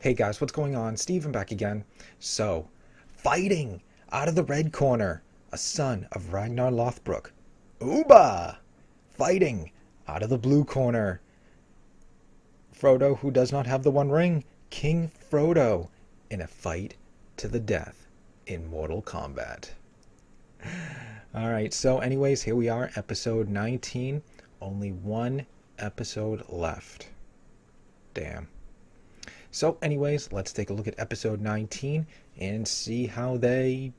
Hey guys, what's going on? Steven back again. So, fighting out of the red corner, a son of Ragnar Lothbrok. Uba! Fighting out of the blue corner, Frodo, who does not have the One Ring, King Frodo, in a fight to the death in Mortal Kombat. Alright, so anyways, here we are, episode 19. Only one episode left. Damn. So anyways, let's take a look at episode 19 and see how they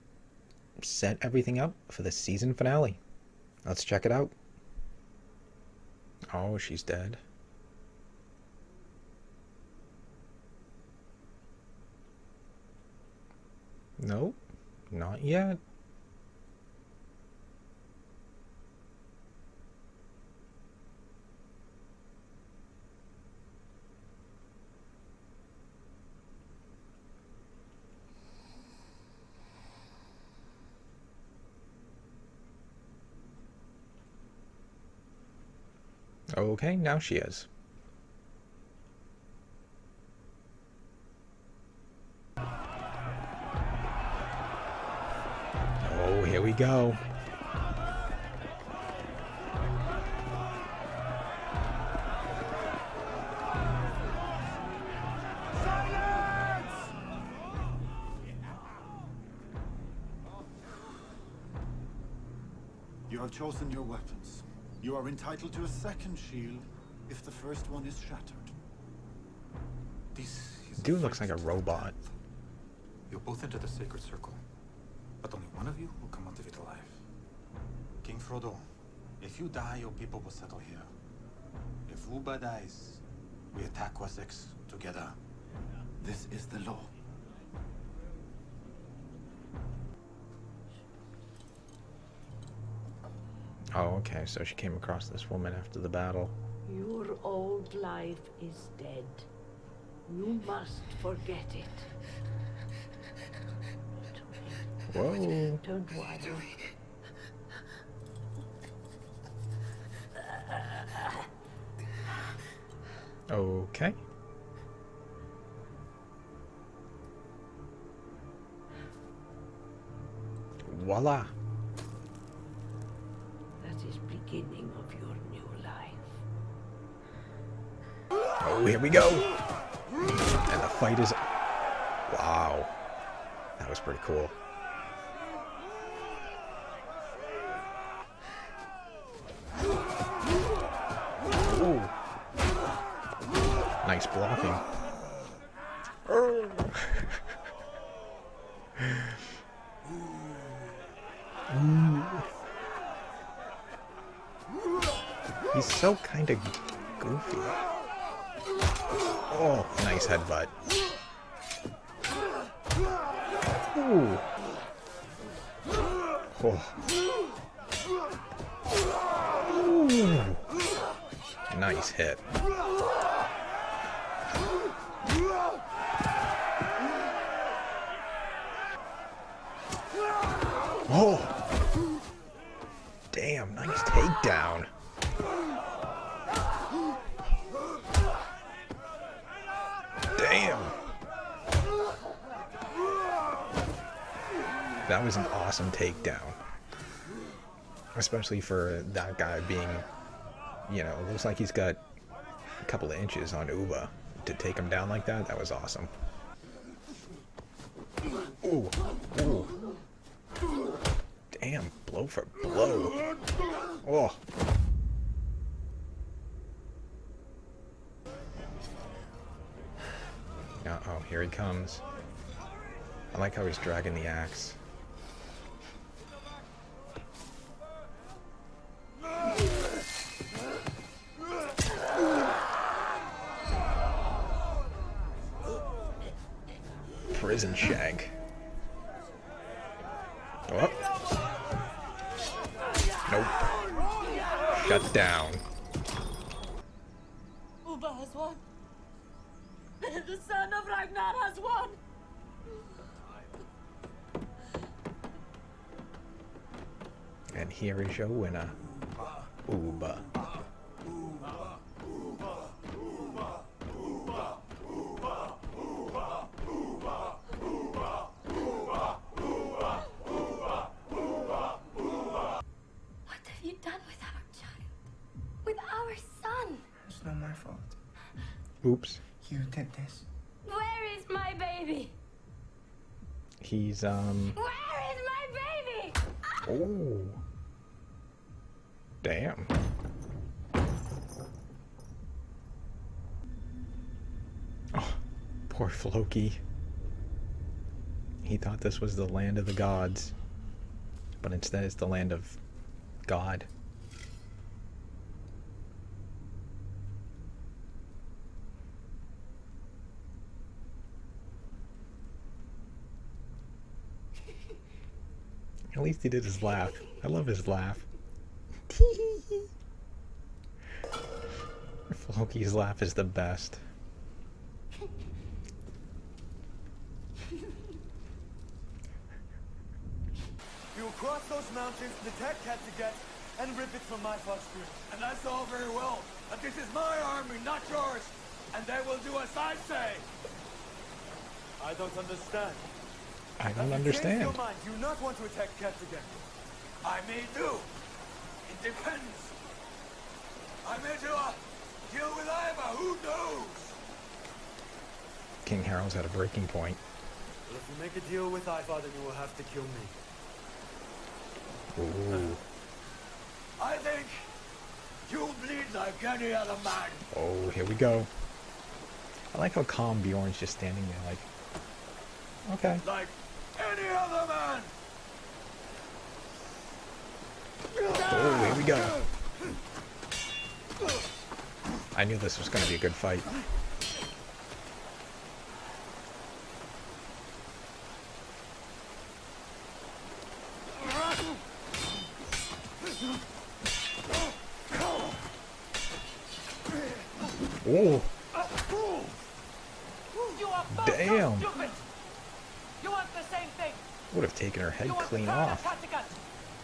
set everything up for the season finale. Let's check it out. Oh, she's dead. Nope, not yet. Okay, now she is. Oh, here we go. You have chosen your weapons. You are entitled to a second shield if the first one is shattered. This is Dude looks like a robot. You'll both enter the sacred circle, but only one of you will come out of it alive. King Frodo, if you die, your people will settle here. If Uba dies, we attack Wessex together. This is the law. Oh, okay, so she came across this woman after the battle. Your old life is dead. You must forget it. Whoa. Don't worry. Okay. Voila. That is beginning of your new life. Oh, here we go. And the fight is... Wow. That was pretty cool. Ooh. Nice blocking. He's so kind of goofy. Oh, nice headbutt. Ooh. Oh. Ooh. Nice hit. Oh. Damn, nice takedown. Damn. That was an awesome takedown. Especially for that guy being, you know, looks like he's got a couple of inches on Uba. To take him down like that, that was awesome. Ooh. Ooh. Damn, blow for blow. Oh. Uh-oh, here he comes. I like how he's dragging the axe. Prison shank. Oh. Nope. Shut down. Uba has won. The son of Ragnar has won. And here is your winner, Uba. Oops. You did this. Where is my baby? He's, Where is my baby? Oh. Damn. Oh, poor Floki. He thought this was the land of the gods, but instead it's the land of God. At least he did his laugh. I love his laugh. Floki's laugh is the best. We will cross those mountains, attack Kattegat, and rip it from my footstool. And that's all very well, but this is my army, not yours. And they will do as I say. I don't understand. I don't Change understand. your mind. You not want to attack Kattegat. I may do. It depends. I may do a deal with Iva, who knows? King Harold's at a breaking point. Well, if you make a deal with Ivar, then you will have to kill me. Ooh. I think you bleed like any other man. Oh, here we go. I like how calm Bjorn's just standing there like, okay. Like any other man. Oh, here we go. I knew this was going to be a good fight. Oh, You are both damn. so stupid. You want the same thing. Would have taken her head You want clean the crown off. of Kattegat,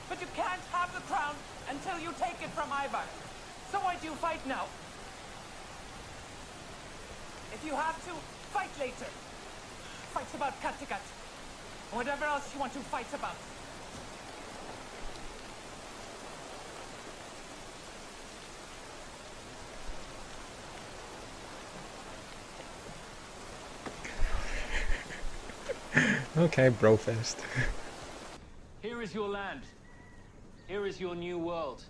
but you can't have the crown until you take it from Ivar. So why do you fight now? If you have to, fight later. Fight about Kattegat. Or whatever else you want to fight about. Okay, brofist. Here is your land. Here is your new world.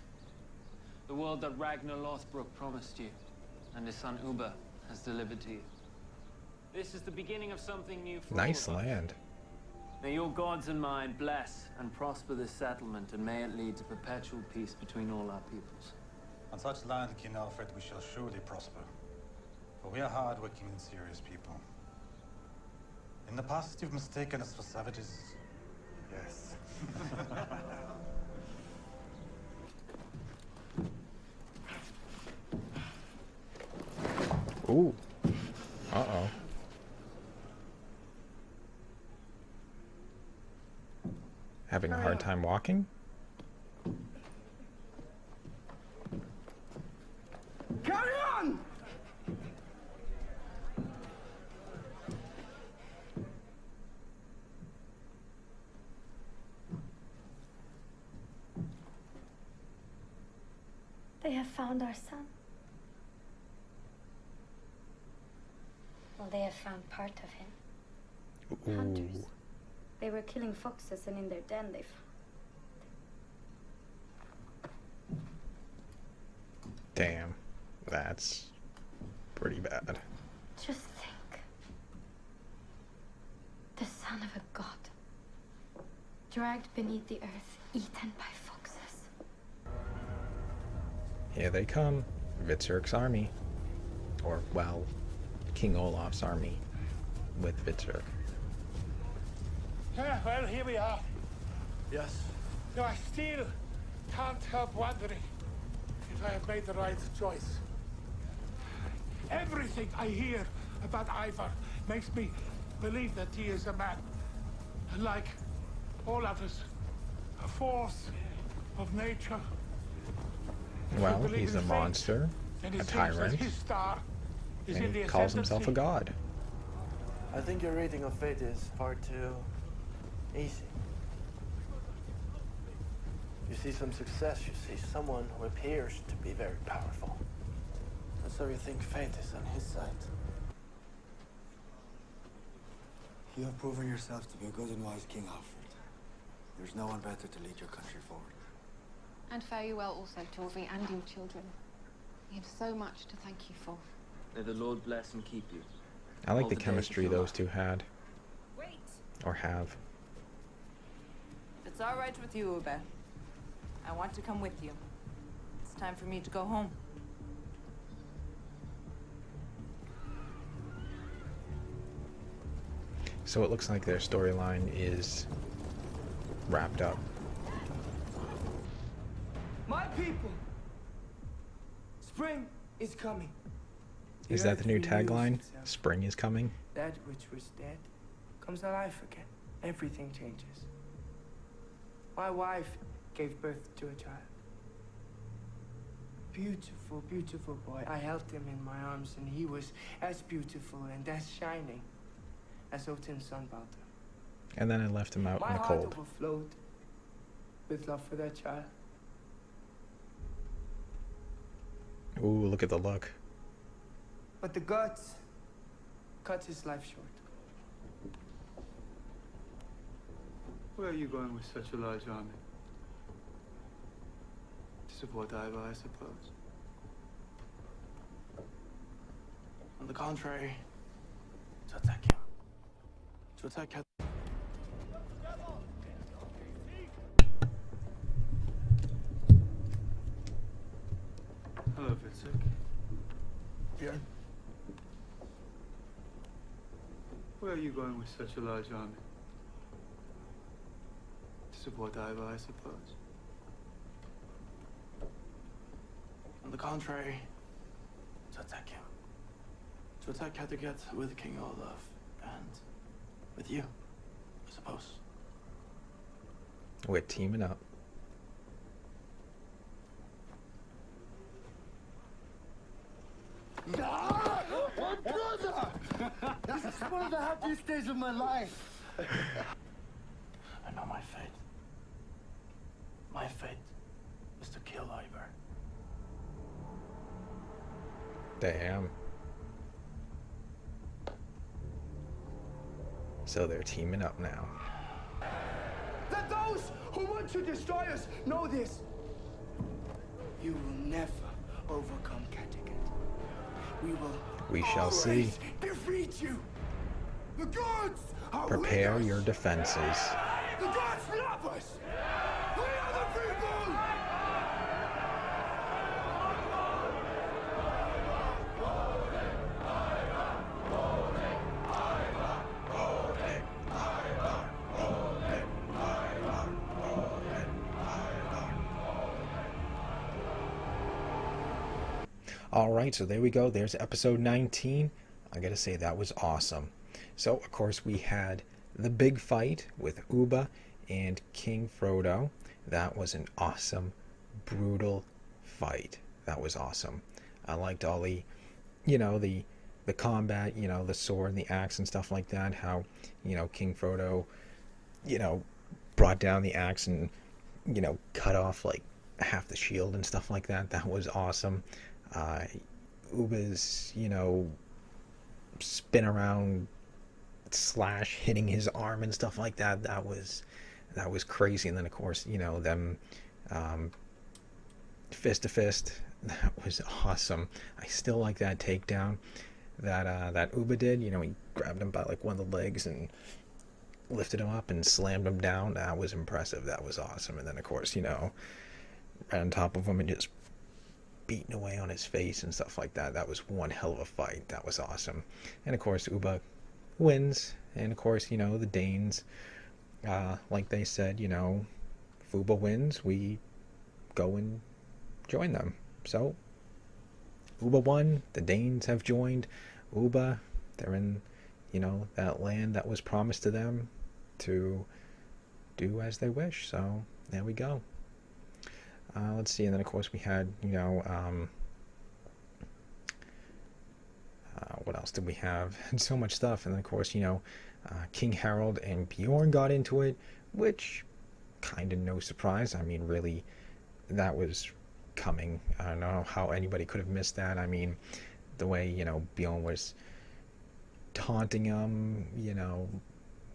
The world that Ragnar Lothbrok promised you, and his son Uber has delivered to you. This is the beginning of something new for Nice all of us. land. May your gods and mine bless and prosper this settlement, and may it lead to perpetual peace between all our peoples. On such land, King Alfred, we shall surely prosper. For we are hard-working and serious people. In the past, you've mistaken us for savages. Yes. Ooh. Uh-oh. Having a hard time walking? Carry on! They have found our son. Well, they have found part of him. Ooh. Hunters. They were killing foxes, and in their den they found. Damn. That's pretty bad. Just think. The son of a god. Dragged beneath the earth, eaten by foxes. Here they come. Vitzerk's army. Or, well, King Olaf's army with Vitzerk. Well, here we are. Yes. No, I still can't help wondering if I have made the right choice. Everything I hear about Ivar makes me believe that he is a man. Like all others. A force of nature. Well, believe he's in a fate, monster, And it a seems tyrant, that his star is in and the he calls himself a ascendancy. god. I think your reading of fate is far too easy. You see some success, you see someone who appears to be very powerful. So you think fate is on his side? You have proven yourself to be a good and wise King Alfred. There's no one better to lead your country forward. And fare you well also, Torvi, and your children. We have so much to thank you for. May the Lord bless and keep you. I like All the the days chemistry of your those life. two had. Wait. Or have. It's all right with you, Ube. I want to come with you. It's time for me to go home. So it looks like their storyline is wrapped up. My people! Spring is coming. Is that the new earth renews tagline? itself. Spring is coming? That which was dead comes alive again. Everything changes. My wife gave birth to a child. Beautiful, beautiful boy. I held him in my arms, and he was as beautiful and as shining as Odin's son Balder. And then I left him out My in the heart cold. overflowed with love for that child. Ooh, look at the look. But the gods cut his life short. Where are you going with such a large army? To support Ivar, I suppose. On the contrary, to attack him. To attack him. Hello, Vitzek. Bjorn. Where are you going with such a large army? To support Ivar, I suppose. On the contrary, to attack him. To attack Kattegat with King Olaf and with you, I suppose. We're teaming up. My brother! This is one of the happiest days of my life. I know my fate. My fate is to kill Ivar. Damn. So they're teaming up now. That those who want to destroy us know this. You will never overcome Kattegat. We shall see. always defeat you. The gods are Prepare with us. your defenses. The gods love us. We are the people. Alright, so there we go. There's episode 19. I gotta say, that was awesome. So, of course, we had the big fight with Ubba and King Frodo. That was an awesome, brutal fight. That was awesome. I liked all the, the combat, the sword and the axe and stuff like that. How, King Frodo, brought down the axe and, cut off like half the shield and stuff like that. That was awesome. Ubba's, spin around slash hitting his arm and stuff like that. That was crazy. And then of course, them fist to fist. That was awesome. I still like that takedown that Ubba did. He grabbed him by like one of the legs and lifted him up and slammed him down. That was impressive. That was awesome. And then of course, right on top of him and just beating away on his face and stuff like that. That was one hell of a fight. That was awesome. And of course, Ubba wins. And of course, the Danes, like they said, if Ubba wins, we go and join them. So, Ubba won. The Danes have joined Ubba. They're in, that land that was promised to them to do as they wish. So, there we go. Let's see, and then of course we had, what else did we have? So much stuff, and then of course, King Harold and Bjorn got into it, which kind of no surprise. I mean, really, that was coming. I don't know how anybody could have missed that. I mean, the way, Bjorn was taunting him,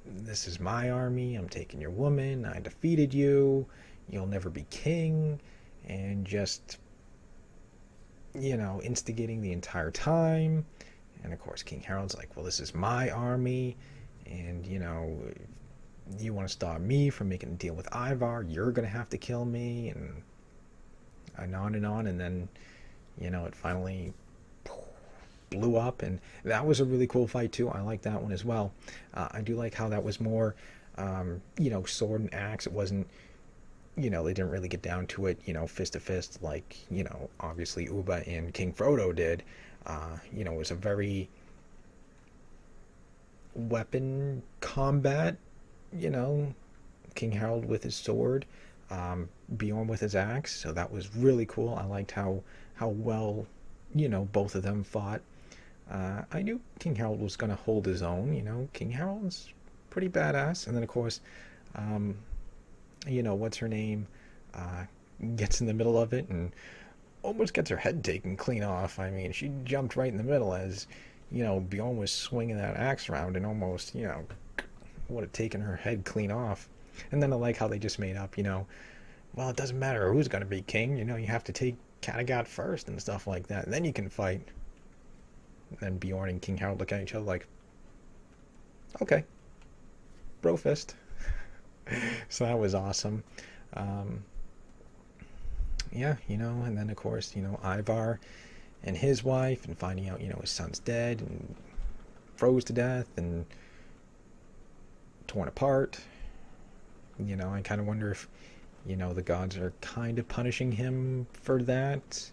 this is my army, I'm taking your woman, I defeated you, you'll never be king, and just, instigating the entire time. And of course, King Harold's like, well, this is my army, and, you want to stop me from making a deal with Ivar, you're going to have to kill me, and on, and then, it finally blew up, and that was a really cool fight too. I like that one as well. I do like how that was more, sword and axe. It wasn't, they didn't really get down to it, fist to fist like, obviously Ubba and King Frodo did. It was a very weapon combat, King Harold with his sword, Bjorn with his axe. So that was really cool. I liked how well, both of them fought. I knew King Harold was going to hold his own. King Harold's pretty badass. And then, of course, what's her name? Gets in the middle of it and almost gets her head taken clean off. I mean, she jumped right in the middle as, Bjorn was swinging that axe around and almost, would have taken her head clean off. And then I like how they just made up, well, it doesn't matter who's going to be king. You have to take Kattegat first and stuff like that. And then you can fight. And then Bjorn and King Harold look at each other like, okay, bro fist. So that was awesome. Yeah, and then of course, Ivar and his wife, and finding out, his son's dead and froze to death and torn apart. I kind of wonder if, the gods are kind of punishing him for that.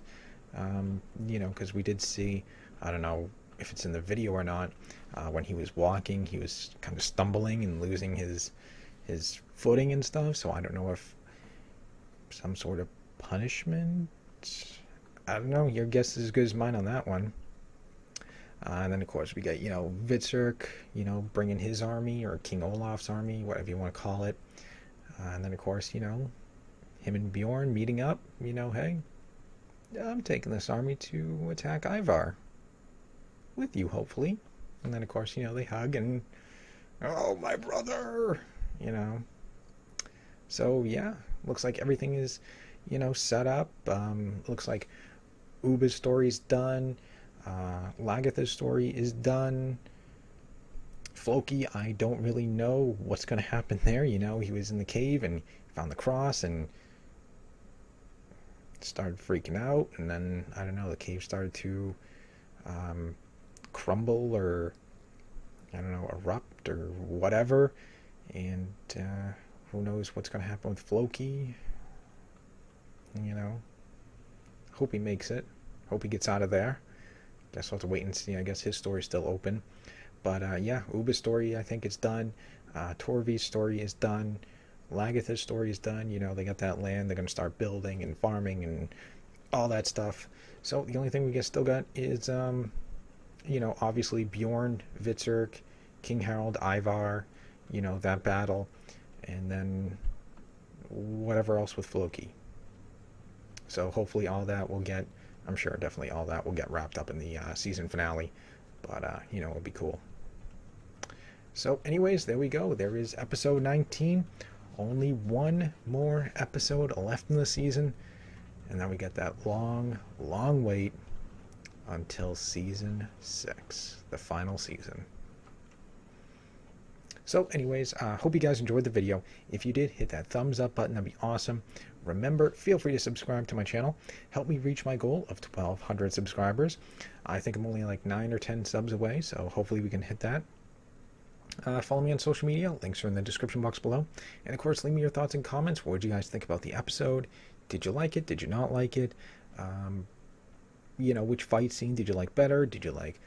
Because we did see, I don't know if it's in the video or not, when he was walking, he was kind of stumbling and losing his footing and stuff. So I don't know if some sort of punishment. I don't know. Your guess is as good as mine on that one. And then, of course, we got, Vitzerk, bringing his army, or King Olaf's army, whatever you want to call it. And then, of course, him and Bjorn meeting up, hey, I'm taking this army to attack Ivar. With you, hopefully. And then, of course, they hug and, oh, my brother, So, yeah, looks like everything is, set up. Looks like Ubba's story's done. Lagertha's story is done. Floki, I don't really know what's going to happen there. He was in the cave and found the cross and started freaking out. And then, I don't know, the cave started to crumble or, I don't know, erupt or whatever. And who knows what's going to happen with Floki. Hope he makes it. Hope he gets out of there. Guess we'll have to wait and see. I guess his story's still open. But yeah, Ubba's story, I think, is done. Torvi's story is done. Lagertha's story is done. They got that land. They're going to start building and farming and all that stuff. So the only thing we still got is, obviously Bjorn, Vitzerk, King Harold, Ivar, that battle. And then whatever else with Floki. So hopefully all that will get, I'm sure definitely all that will get wrapped up in the season finale. But, it'll be cool. So anyways, there we go. There is episode 19. Only one more episode left in the season. And then we get that long, long wait until season 6, the final season. So anyways, hope you guys enjoyed the video. If you did, hit that thumbs up button. That'd be awesome. Remember, feel free to subscribe to my channel. Help me reach my goal of 1,200 subscribers. I think I'm only like 9 or 10 subs away, so hopefully we can hit that. Follow me on social media. Links are in the description box below. And of course, leave me your thoughts and comments. What did you guys think about the episode? Did you like it? Did you not like it? Which fight scene did you like better? Did you like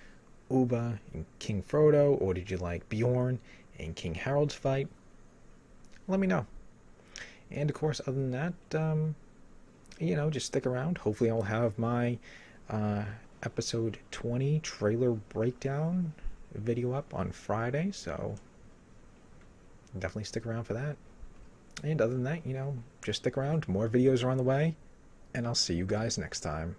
Ubba and King Frodo? Or did you like Bjorn and King Harold's fight? Let me know. And of course, other than that, just stick around. Hopefully I'll have my episode 20 trailer breakdown video up on Friday, so definitely stick around for that. And other than that, just stick around. More videos are on the way. and I'll see you guys next time.